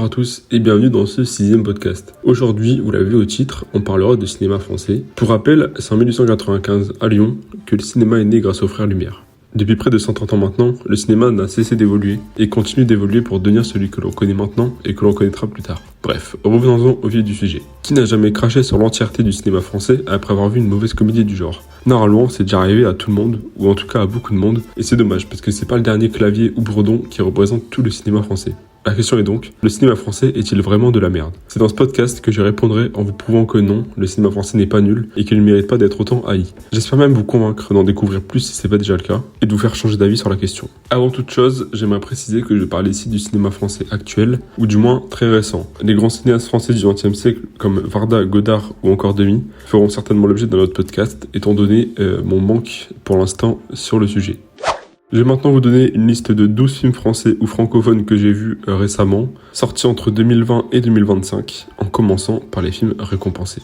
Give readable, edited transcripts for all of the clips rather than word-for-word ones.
à tous et bienvenue dans ce 6e podcast. Aujourd'hui, vous l'avez vu au titre, on parlera de cinéma français. Pour rappel, c'est en 1895 à Lyon que le cinéma est né grâce aux frères Lumière. Depuis près de 130 ans maintenant, le cinéma n'a cessé d'évoluer et continue d'évoluer pour devenir celui que l'on connaît maintenant et que l'on connaîtra plus tard. Bref, revenons-en au vif du sujet. Qui n'a jamais craché sur l'entièreté du cinéma français après avoir vu une mauvaise comédie du genre ? Normalement, c'est déjà arrivé à tout le monde, ou en tout cas à beaucoup de monde, et c'est dommage parce que c'est pas le dernier Clavier ou Bourdon qui représente tout le cinéma français. La question est donc, le cinéma français est-il vraiment de la merde ? C'est dans ce podcast que je répondrai en vous prouvant que non, le cinéma français n'est pas nul et qu'il ne mérite pas d'être autant haï. J'espère même vous convaincre d'en découvrir plus si c'est pas déjà le cas, et de vous faire changer d'avis sur la question. Avant toute chose, j'aimerais préciser que je parle ici du cinéma français actuel, ou du moins très récent. Les grands cinéastes français du XXe siècle, comme Varda, Godard ou encore Demy, feront certainement l'objet de notre podcast, étant donné mon manque pour l'instant sur le sujet. Je vais maintenant vous donner une liste de 12 films français ou francophones que j'ai vus récemment, sortis entre 2020 et 2025, en commençant par les films récompensés.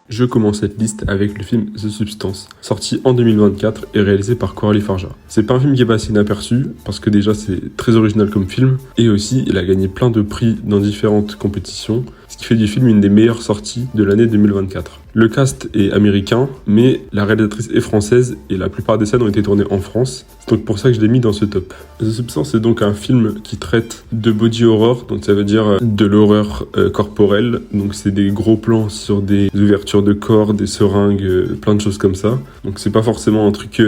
Je commence cette liste avec le film The Substance, sorti en 2024 et réalisé par Coralie Farja. C'est pas un film qui est passé inaperçu, parce que déjà c'est très original comme film, et aussi il a gagné plein de prix dans différentes compétitions, ce qui fait du film une des meilleures sorties de l'année 2024. Le cast est américain, mais la réalisatrice est française et la plupart des scènes ont été tournées en France. C'est donc pour ça que je l'ai mis dans ce top. The Substance est donc un film qui traite de body horror, donc ça veut dire de l'horreur corporelle. Donc c'est des gros plans sur des ouvertures de corps, des seringues, plein de choses comme ça. Donc c'est pas forcément un truc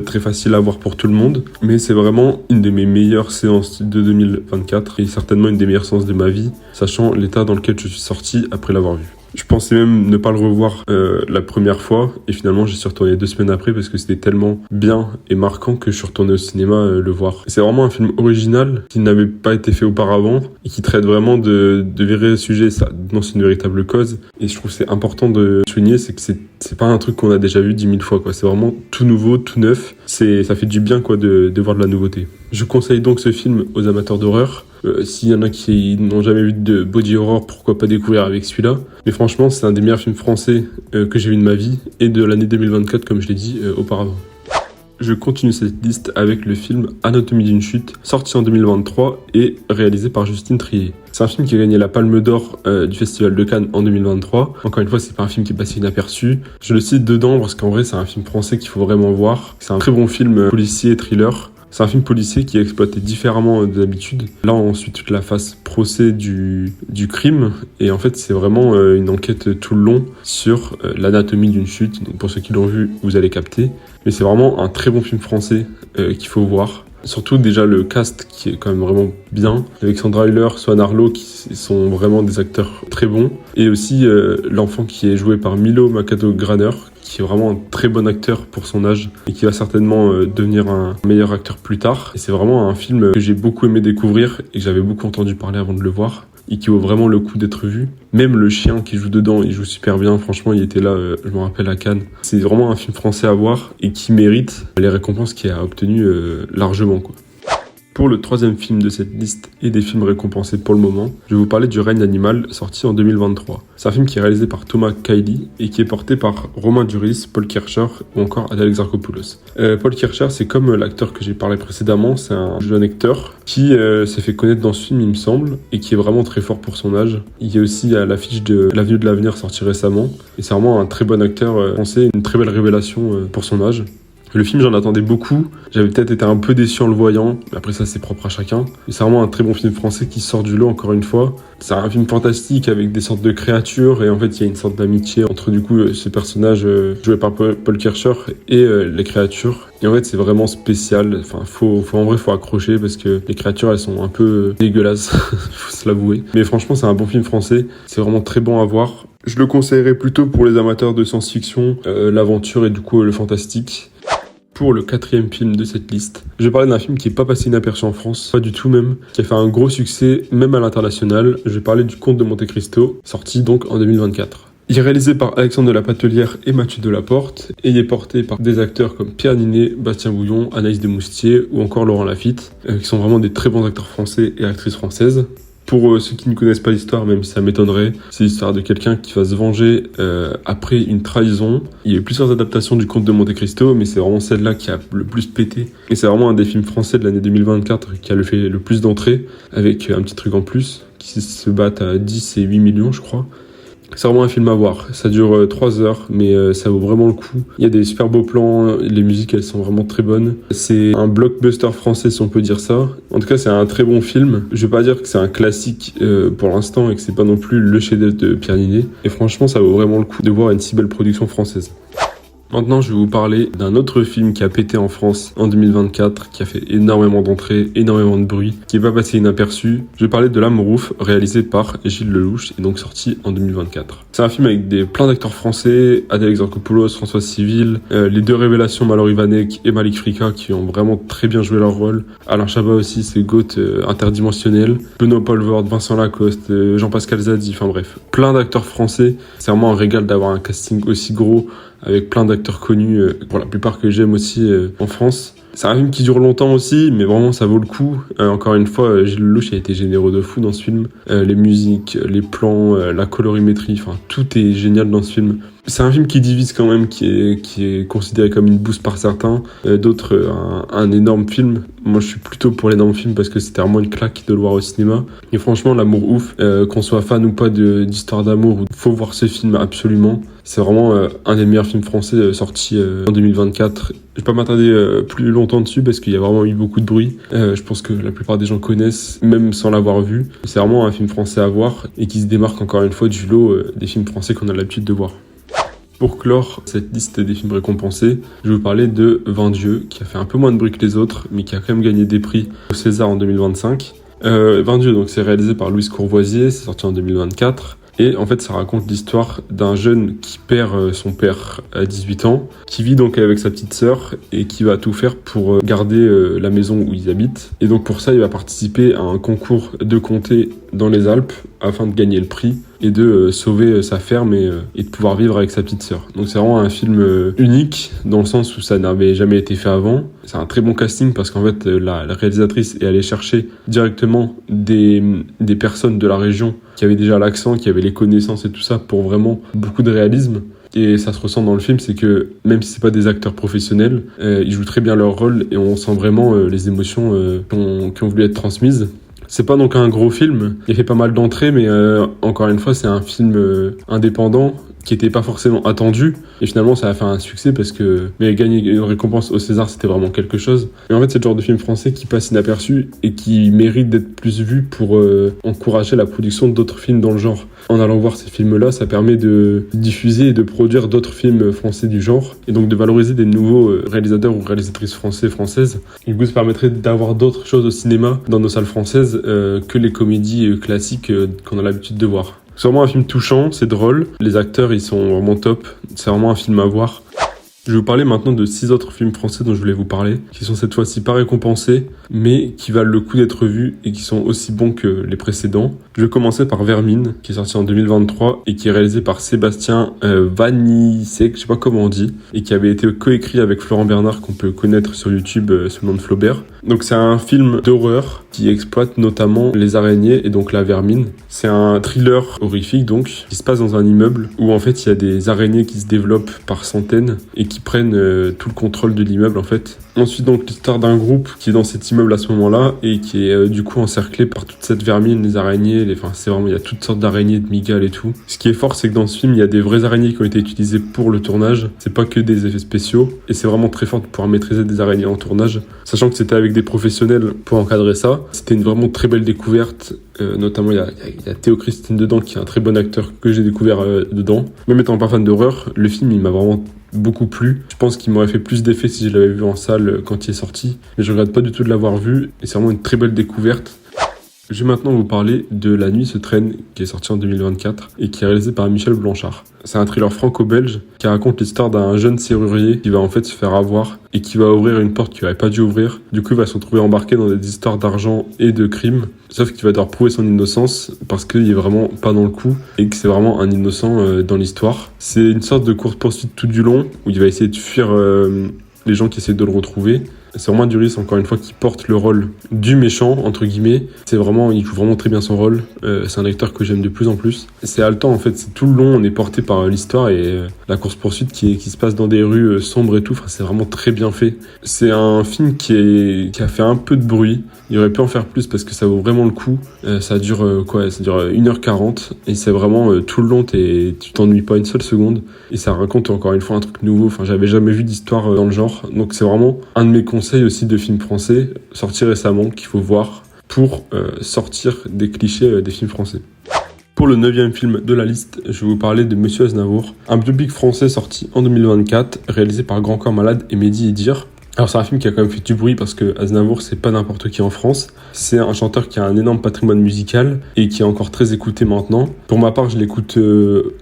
très facile à voir pour tout le monde, mais c'est vraiment une de mes meilleures séances de 2024 et certainement une des meilleures séances de ma vie, sachant l'état dans lequel je suis sorti après l'avoir vu. Je pensais même ne pas le revoir la première fois et finalement j'y suis retourné 2 semaines après parce que c'était tellement bien et marquant que je suis retourné au cinéma le voir. C'est vraiment un film original qui n'avait pas été fait auparavant et qui traite vraiment de vrais sujets. Ça dénonce une véritable cause et je trouve que c'est important de souligner, c'est que c'est pas un truc qu'on a déjà vu 10 000 fois quoi. C'est vraiment tout nouveau, tout neuf. Ça fait du bien quoi de voir de la nouveauté. Je conseille donc ce film aux amateurs d'horreur. S'il y en a qui n'ont jamais vu de body horror, pourquoi pas découvrir avec celui-là. Mais franchement, c'est un des meilleurs films français que j'ai vu de ma vie et de l'année 2024, comme je l'ai dit auparavant. Je continue cette liste avec le film Anatomie d'une chute, sorti en 2023 et réalisé par Justine Triet. C'est un film qui a gagné la Palme d'Or du Festival de Cannes en 2023. Encore une fois, c'est pas un film qui est passé inaperçu. Je le cite dedans parce qu'en vrai, c'est un film français qu'il faut vraiment voir. C'est un très bon film policier et thriller. C'est un film policier qui est exploité différemment d'habitude. Là, on suit toute la phase procès du crime. Et en fait, c'est vraiment une enquête tout le long sur l'anatomie d'une chute. Donc, pour ceux qui l'ont vu, vous allez capter. Mais c'est vraiment un très bon film français qu'il faut voir. Surtout déjà le cast qui est quand même vraiment bien. Avec Sandra Hüller, Swan Arlo qui sont vraiment des acteurs très bons. Et aussi l'enfant qui est joué par Milo Machado-Graner, qui est vraiment un très bon acteur pour son âge et qui va certainement devenir un meilleur acteur plus tard. Et c'est vraiment un film que j'ai beaucoup aimé découvrir et que j'avais beaucoup entendu parler avant de le voir et qui vaut vraiment le coup d'être vu. Même le chien qui joue dedans, il joue super bien. Franchement, il était là, je me rappelle, à Cannes. C'est vraiment un film français à voir et qui mérite les récompenses qu'il a obtenues largement, quoi. Pour le 3e film de cette liste et des films récompensés pour le moment, je vais vous parler du Règne animal, sorti en 2023. C'est un film qui est réalisé par Thomas Kaili et qui est porté par Romain Duris, Paul Kircher ou encore Adèle Exarchopoulos. Paul Kircher, c'est comme l'acteur que j'ai parlé précédemment, c'est un jeune acteur qui s'est fait connaître dans ce film, il me semble, et qui est vraiment très fort pour son âge. Il y a aussi à l'affiche de L'Avenue de l'Avenir sorti récemment, et c'est vraiment un très bon acteur français, une très belle révélation pour son âge. Le film, j'en attendais beaucoup. J'avais peut-être été un peu déçu en le voyant. Mais après ça, c'est propre à chacun. Mais c'est vraiment un très bon film français qui sort du lot, encore une fois. C'est un film fantastique avec des sortes de créatures. Et en fait, il y a une sorte d'amitié entre, du coup, ce personnage joué par Paul Kircher et les créatures. Et en fait, c'est vraiment spécial. Enfin, en vrai, faut accrocher parce que les créatures, elles sont un peu dégueulasses. Faut se l'avouer. Mais franchement, c'est un bon film français. C'est vraiment très bon à voir. Je le conseillerais plutôt pour les amateurs de science-fiction, l'aventure et du coup, le fantastique. Pour le 4e film de cette liste, je vais parler d'un film qui n'est pas passé inaperçu en France, pas du tout même, qui a fait un gros succès, même à l'international. Je vais parler du Comte de Monte Cristo, sorti donc en 2024. Il est réalisé par Alexandre de la Patelière et Mathieu Delaporte, et il est porté par des acteurs comme Pierre Ninet, Bastien Bouillon, Anaïs Desmoustiers ou encore Laurent Lafitte, qui sont vraiment des très bons acteurs français et actrices françaises. Pour ceux qui ne connaissent pas l'histoire, même si ça m'étonnerait, c'est l'histoire de quelqu'un qui va se venger après une trahison. Il y a eu plusieurs adaptations du Comte de Monte Cristo, mais c'est vraiment celle-là qui a le plus pété. Et c'est vraiment un des films français de l'année 2024 qui a fait le plus d'entrées, avec un petit truc en plus. qui se battent à 10 et 8 millions, je crois. C'est vraiment un film à voir. Ça dure 3 heures, mais ça vaut vraiment le coup. Il y a des super beaux plans, les musiques, elles sont vraiment très bonnes. C'est un blockbuster français, si on peut dire ça. En tout cas, c'est un très bon film. Je vais pas dire que c'est un classique pour l'instant et que c'est pas non plus le chef-d'œuvre de Pierre Niney. Et franchement, ça vaut vraiment le coup de voir une si belle production française. Maintenant, je vais vous parler d'un autre film qui a pété en France en 2024, qui a fait énormément d'entrées, énormément de bruit, qui n'est pas passé inaperçu. Je vais parler de L'Âme Rouf, réalisé par Gilles Lellouche, et donc sorti en 2024. C'est un film avec plein d'acteurs français, Adèle Exarchopoulos, Françoise Civil, les deux révélations Mallory Vanek et Malik Frika qui ont vraiment très bien joué leur rôle. Alain Chabat aussi, c'est GOAT interdimensionnel. Benoît Poelvoorde, Vincent Lacoste, Jean-Pascal Zadi, enfin bref, plein d'acteurs français. C'est vraiment un régal d'avoir un casting aussi gros, avec plein d'acteurs connus, pour la plupart que j'aime aussi en France. C'est un film qui dure longtemps aussi, mais vraiment ça vaut le coup. Encore une fois, Gilles Lellouche a été généreux de fou dans ce film. Les musiques, les plans, la colorimétrie, enfin tout est génial dans ce film. C'est un film qui divise quand même, qui est considéré comme une bouse par certains, d'autres un énorme film. Moi je suis plutôt pour l'énorme film parce que c'était vraiment une claque de le voir au cinéma. Et franchement, L'Amour ouf, qu'on soit fan ou pas d'histoire d'amour, faut voir ce film absolument. C'est vraiment un des meilleurs films français sortis en 2024. Je vais pas m'attarder plus longtemps dessus parce qu'il y a vraiment eu beaucoup de bruit. Je pense que la plupart des gens connaissent, même sans l'avoir vu. C'est vraiment un film français à voir et qui se démarque encore une fois du lot des films français qu'on a l'habitude de voir. Pour clore cette liste des films récompensés, je vais vous parler de 20 Dieux, qui a fait un peu moins de bruit que les autres, mais qui a quand même gagné des prix au César en 2025. 20 Dieux, donc c'est réalisé par Louise Courvoisier, c'est sorti en 2024. Et en fait, ça raconte l'histoire d'un jeune qui perd son père à 18 ans, qui vit donc avec sa petite sœur et qui va tout faire pour garder la maison où ils habitent. Et donc pour ça, il va participer à un concours de comté dans les Alpes afin de gagner le prix et de sauver sa ferme et de pouvoir vivre avec sa petite sœur. Donc c'est vraiment un film unique dans le sens où ça n'avait jamais été fait avant. C'est un très bon casting parce qu'en fait la réalisatrice est allée chercher directement des personnes de la région qui avaient déjà l'accent, qui avaient les connaissances et tout ça pour vraiment beaucoup de réalisme. Et ça se ressent dans le film, c'est que même si c'est pas des acteurs professionnels, ils jouent très bien leur rôle et on sent vraiment les émotions qui ont voulu être transmises. C'est pas donc un gros film, il a fait pas mal d'entrées, mais encore une fois, c'est un film indépendant qui était pas forcément attendu. Et finalement, ça a fait un succès parce que mais gagner une récompense au César, c'était vraiment quelque chose. Et en fait, c'est le genre de film français qui passe inaperçu et qui mérite d'être plus vu pour encourager la production d'autres films dans le genre. En allant voir ces films-là, ça permet de diffuser et de produire d'autres films français du genre et donc de valoriser des nouveaux réalisateurs ou réalisatrices françaises. Et du coup, ça permettrait d'avoir d'autres choses au cinéma dans nos salles françaises que les comédies classiques qu'on a l'habitude de voir. C'est vraiment un film touchant, c'est drôle, les acteurs ils sont vraiment top, c'est vraiment un film à voir. Je vais vous parler maintenant de 6 autres films français dont je voulais vous parler, qui sont cette fois-ci pas récompensés, mais qui valent le coup d'être vus et qui sont aussi bons que les précédents. Je vais commencer par Vermine, qui est sorti en 2023 et qui est réalisé par Sébastien Vanissek, je sais pas comment on dit, et qui avait été coécrit avec Florent Bernard, qu'on peut connaître sur YouTube sous le nom de Flaubert. Donc c'est un film d'horreur qui exploite notamment les araignées et donc la vermine. C'est un thriller horrifique donc, qui se passe dans un immeuble où en fait il y a des araignées qui se développent par centaines et qui prennent tout le contrôle de l'immeuble en fait. Ensuite donc l'histoire d'un groupe qui est dans cet immeuble à ce moment-là et qui est du coup encerclé par toute cette vermine, les araignées, enfin c'est vraiment, il y a toutes sortes d'araignées, de migales et tout. Ce qui est fort c'est que dans ce film il y a des vraies araignées qui ont été utilisées pour le tournage, c'est pas que des effets spéciaux et c'est vraiment très fort de pouvoir maîtriser des araignées en tournage, sachant que c'était avec des professionnels pour encadrer ça. C'était une vraiment très belle découverte, notamment il y a Théo Christine dedans qui est un très bon acteur que j'ai découvert dedans. Même étant pas fan d'horreur, le film il m'a vraiment beaucoup plu. Je pense qu'il m'aurait fait plus d'effet si je l'avais vu en salle quand il est sorti, mais je regrette pas du tout de l'avoir vu et c'est vraiment une très belle découverte. Je vais maintenant vous parler de La Nuit se traîne, qui est sorti en 2024 et qui est réalisé par Michel Blanchard. C'est un thriller franco-belge qui raconte l'histoire d'un jeune serrurier qui va en fait se faire avoir et qui va ouvrir une porte qu'il n'aurait pas dû ouvrir. Du coup, il va se retrouver embarqué dans des histoires d'argent et de crimes. Sauf qu'il va devoir prouver son innocence parce qu'il est vraiment pas dans le coup et que c'est vraiment un innocent dans l'histoire. C'est une sorte de course-poursuite tout du long où il va essayer de fuir les gens qui essaient de le retrouver. C'est vraiment Duris, encore une fois, qui porte le rôle du méchant, entre guillemets. Il joue vraiment très bien son rôle. C'est un acteur que j'aime de plus en plus. C'est haletant, en fait. C'est tout le long, on est porté par l'histoire et la course-poursuite qui se passe dans des rues sombres et tout. Enfin, c'est vraiment très bien fait. C'est un film qui a fait un peu de bruit. Il aurait pu en faire plus parce que ça vaut vraiment le coup. Ça dure 1h40 et c'est vraiment tout le long, tu t'ennuies pas une seule seconde. Et ça raconte encore une fois un truc nouveau. Enfin, j'avais jamais vu d'histoire dans le genre. Donc c'est vraiment un de mes conseils aussi de films français, sorti récemment, qu'il faut voir pour sortir des clichés des films français. Pour le 9e film de la liste, je vais vous parler de Monsieur Aznavour, un biopic français sorti en 2024, réalisé par Grand Corps Malade et Mehdi Edir. Alors c'est un film qui a quand même fait du bruit parce que Aznavour, c'est pas n'importe qui en France. C'est un chanteur qui a un énorme patrimoine musical et qui est encore très écouté maintenant. Pour ma part, je l'écoute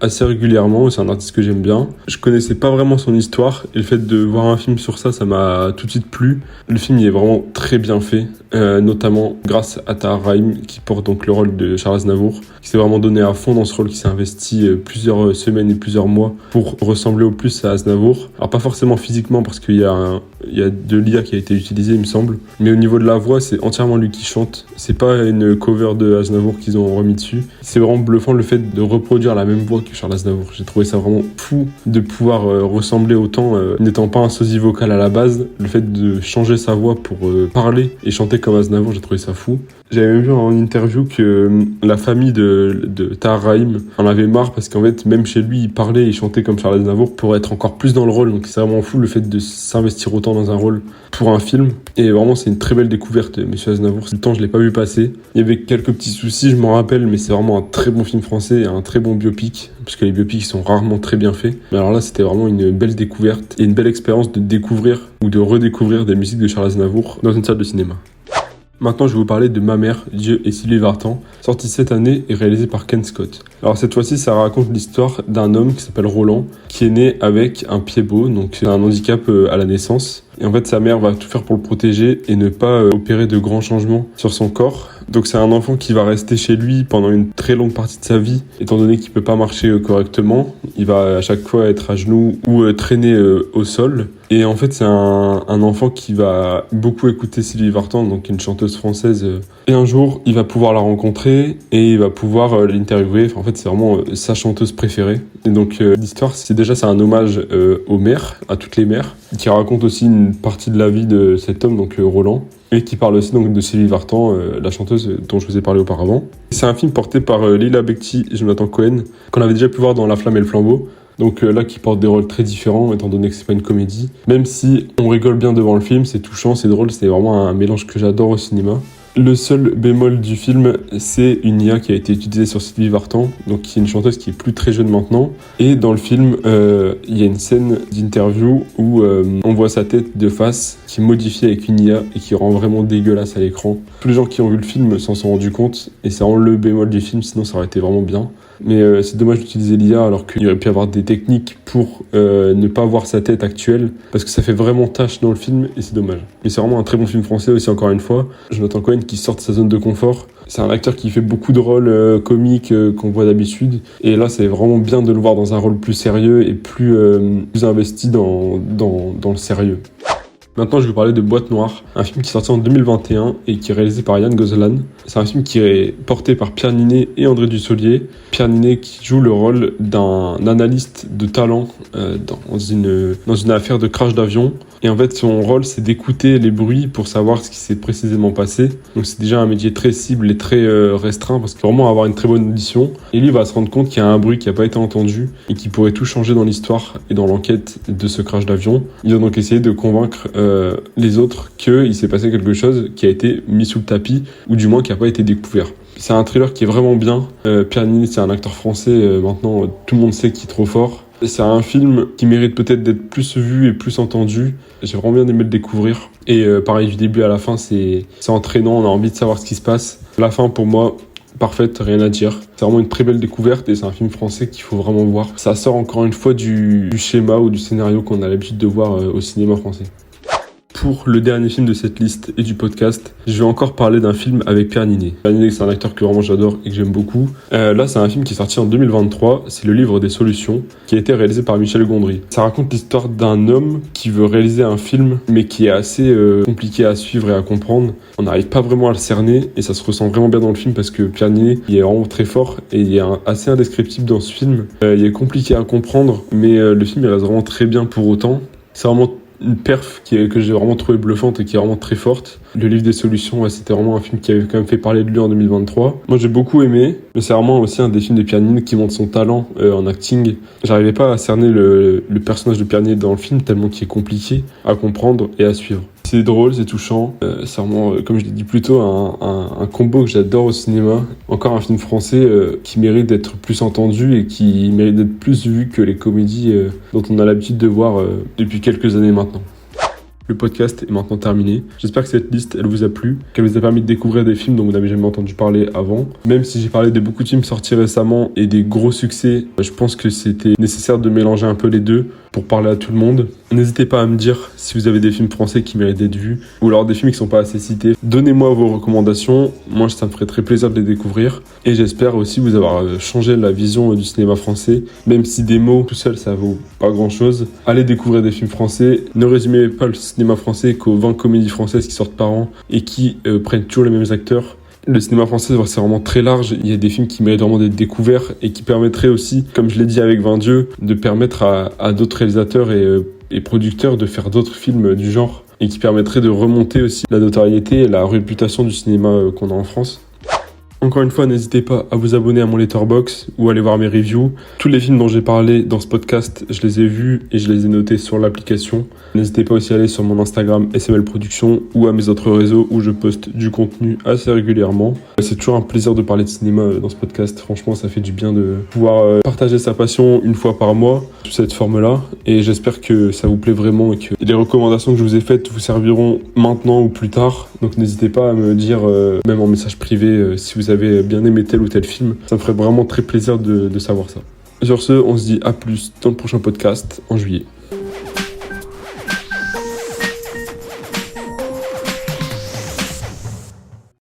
assez régulièrement, c'est un artiste que j'aime bien. Je connaissais pas vraiment son histoire et le fait de voir un film sur ça m'a tout de suite plu. Le film il est vraiment très bien fait, notamment grâce à Tahar Rahim qui porte donc le rôle de Charles Aznavour, qui s'est vraiment donné à fond dans ce rôle, qui s'est investi plusieurs semaines et plusieurs mois pour ressembler au plus à Aznavour. Alors pas forcément physiquement parce qu'il y a de l'IA qui a été utilisée, il me semble. Mais au niveau de la voix, c'est entièrement lui qui chante. C'est pas une cover de Aznavour qu'ils ont remis dessus. C'est vraiment bluffant le fait de reproduire la même voix que Charles Aznavour. J'ai trouvé ça vraiment fou de pouvoir ressembler autant, n'étant pas un sosie vocal à la base. Le fait de changer sa voix pour parler et chanter comme Aznavour, j'ai trouvé ça fou. J'avais même vu en interview que la famille de Tahar Rahim en avait marre parce qu'en fait, même chez lui, il parlait et chantait comme Charles Aznavour pour être encore plus dans le rôle. Donc c'est vraiment fou le fait de s'investir autant dans un rôle pour un film. Et vraiment, c'est une très belle découverte, Monsieur Aznavour. Le temps, je l'ai pas vu passer. Il y avait quelques petits soucis, je m'en rappelle, mais c'est vraiment un très bon film français et un très bon biopic, parce que les biopics sont rarement très bien faits. Mais alors là, c'était vraiment une belle découverte et une belle expérience de découvrir ou de redécouvrir des musiques de Charles Aznavour dans une salle de cinéma. Maintenant, je vais vous parler de Ma mère, Dieu et Sylvie Vartan, sorti cette année et réalisé par Ken Scott. Alors cette fois-ci, ça raconte l'histoire d'un homme qui s'appelle Roland, qui est né avec un pied beau, donc un handicap à la naissance. Et en fait, sa mère va tout faire pour le protéger et ne pas opérer de grands changements sur son corps. Donc c'est un enfant qui va rester chez lui pendant une très longue partie de sa vie, étant donné qu'il peut pas marcher correctement. Il va à chaque fois être à genoux ou traîner au sol. Et en fait, c'est un enfant qui va beaucoup écouter Sylvie Vartan, donc une chanteuse française. Et un jour, il va pouvoir la rencontrer et il va pouvoir l'interviewer. Enfin, en fait, c'est vraiment sa chanteuse préférée. Et donc l'histoire, c'est un hommage aux mères, à toutes les mères, qui raconte aussi une partie de la vie de cet homme, donc Roland. Et qui parle aussi donc de Sylvie Vartan, la chanteuse dont je vous ai parlé auparavant. C'est un film porté par Leila Bekti et Jonathan Cohen, qu'on avait déjà pu voir dans La Flamme et le Flambeau. Donc là, qui porte des rôles très différents, étant donné que c'est pas une comédie. Même si on rigole bien devant le film, c'est touchant, c'est drôle, c'est vraiment un mélange que j'adore au cinéma. Le seul bémol du film, c'est une IA qui a été utilisée sur Sylvie Vartan, donc qui est une chanteuse qui est plus très jeune maintenant. Et dans le film, il y a une scène d'interview où on voit sa tête de face qui est modifiée avec une IA et qui rend vraiment dégueulasse à l'écran. Tous les gens qui ont vu le film s'en sont rendus compte et c'est vraiment le bémol du film, sinon ça aurait été vraiment bien. Mais c'est dommage d'utiliser l'IA alors qu'il aurait pu y avoir des techniques pour ne pas voir sa tête actuelle, parce que ça fait vraiment tâche dans le film et c'est dommage. Mais c'est vraiment un très bon film français aussi, encore une fois. Jonathan Cohen qui sort de sa zone de confort. C'est un acteur qui fait beaucoup de rôles comiques qu'on voit d'habitude. Et là, c'est vraiment bien de le voir dans un rôle plus sérieux et plus investi dans le sérieux. Maintenant, je vais vous parler de Boîte Noire, un film qui est sorti en 2021 et qui est réalisé par Yann Gozlan. C'est un film qui est porté par Pierre Ninet et André Dussolier. Pierre Ninet qui joue le rôle d'un analyste de talent dans une affaire de crash d'avion. Et en fait, son rôle, c'est d'écouter les bruits pour savoir ce qui s'est précisément passé. Donc c'est déjà un métier très cible et très restreint, parce qu'il faut vraiment avoir une très bonne audition. Et lui va se rendre compte qu'il y a un bruit qui n'a pas été entendu et qui pourrait tout changer dans l'histoire et dans l'enquête de ce crash d'avion. Il va donc essayer de convaincre les autres qu'il s'est passé quelque chose qui a été mis sous le tapis, ou du moins qui n'a pas été découvert. C'est un thriller qui est vraiment bien. Pierre Ninet, c'est un acteur français, maintenant tout le monde sait qu'il est trop fort. C'est un film qui mérite peut-être d'être plus vu et plus entendu. J'ai vraiment bien aimé le découvrir. Et pareil, du début à la fin, c'est entraînant, on a envie de savoir ce qui se passe. La fin, pour moi, parfaite, rien à dire. C'est vraiment une très belle découverte et c'est un film français qu'il faut vraiment voir. Ça sort encore une fois du schéma ou du scénario qu'on a l'habitude de voir au cinéma français. pour le dernier film de cette liste et du podcast, je vais encore parler d'un film avec Pierre Niney. Pierre Niney, c'est un acteur que vraiment j'adore et que j'aime beaucoup. Là, c'est un film qui est sorti en 2023, c'est Le Livre des Solutions, qui a été réalisé par Michel Gondry. Ça raconte l'histoire d'un homme qui veut réaliser un film, mais qui est assez compliqué à suivre et à comprendre. On n'arrive pas vraiment à le cerner, et ça se ressent vraiment bien dans le film, parce que Pierre Niney, il est vraiment très fort, et il est assez indescriptible dans ce film. Il est compliqué à comprendre, mais le film, il reste vraiment très bien pour autant. C'est vraiment une perf que j'ai vraiment trouvé bluffante et qui est vraiment très forte. Le Livre des Solutions, ouais, c'était vraiment un film qui avait quand même fait parler de lui en 2023. Moi, j'ai beaucoup aimé, mais c'est vraiment aussi un des films de Pierre Niney qui montre son talent en acting. J'arrivais pas à cerner le personnage de Pierre Niney dans le film, tellement qu'il est compliqué à comprendre et à suivre. C'est drôle, c'est touchant. C'est vraiment, comme je l'ai dit plus tôt, un combo que j'adore au cinéma. Encore un film français qui mérite d'être plus entendu et qui mérite d'être plus vu que les comédies dont on a l'habitude de voir depuis quelques années maintenant. Le podcast est maintenant terminé. J'espère que cette liste, elle vous a plu, qu'elle vous a permis de découvrir des films dont vous n'avez jamais entendu parler avant. Même si j'ai parlé de beaucoup de films sortis récemment et des gros succès, je pense que c'était nécessaire de mélanger un peu les deux pour parler à tout le monde. N'hésitez pas à me dire si vous avez des films français qui méritent d'être vus ou alors des films qui sont pas assez cités. Donnez-moi vos recommandations. Moi, ça me ferait très plaisir de les découvrir. Et j'espère aussi vous avoir changé la vision du cinéma français. Même si des mots tout seul, ça vaut pas grand-chose. Allez découvrir des films français. Ne résumez pas le cinéma français qu'aux 20 comédies françaises qui sortent par an et qui prennent toujours les mêmes acteurs. Le cinéma français, c'est vraiment très large. Il y a des films qui méritent vraiment d'être découverts et qui permettraient aussi, comme je l'ai dit avec 20 Dieux, de permettre à d'autres réalisateurs et producteurs de faire d'autres films du genre et qui permettraient de remonter aussi la notoriété et la réputation du cinéma qu'on a en France. Encore une fois, n'hésitez pas à vous abonner à mon Letterboxd ou à aller voir mes reviews. Tous les films dont j'ai parlé dans ce podcast, je les ai vus et je les ai notés sur l'application. N'hésitez pas aussi à aller sur mon Instagram SML Productions ou à mes autres réseaux où je poste du contenu assez régulièrement. C'est toujours un plaisir de parler de cinéma dans ce podcast. Franchement, ça fait du bien de pouvoir partager sa passion une fois par mois sous cette forme-là. Et j'espère que ça vous plaît vraiment et que les recommandations que je vous ai faites vous serviront maintenant ou plus tard. Donc n'hésitez pas à me dire, même en message privé, si vous avez bien aimé tel ou tel film. Ça me ferait vraiment très plaisir de savoir ça. Sur ce, on se dit à plus dans le prochain podcast en juillet.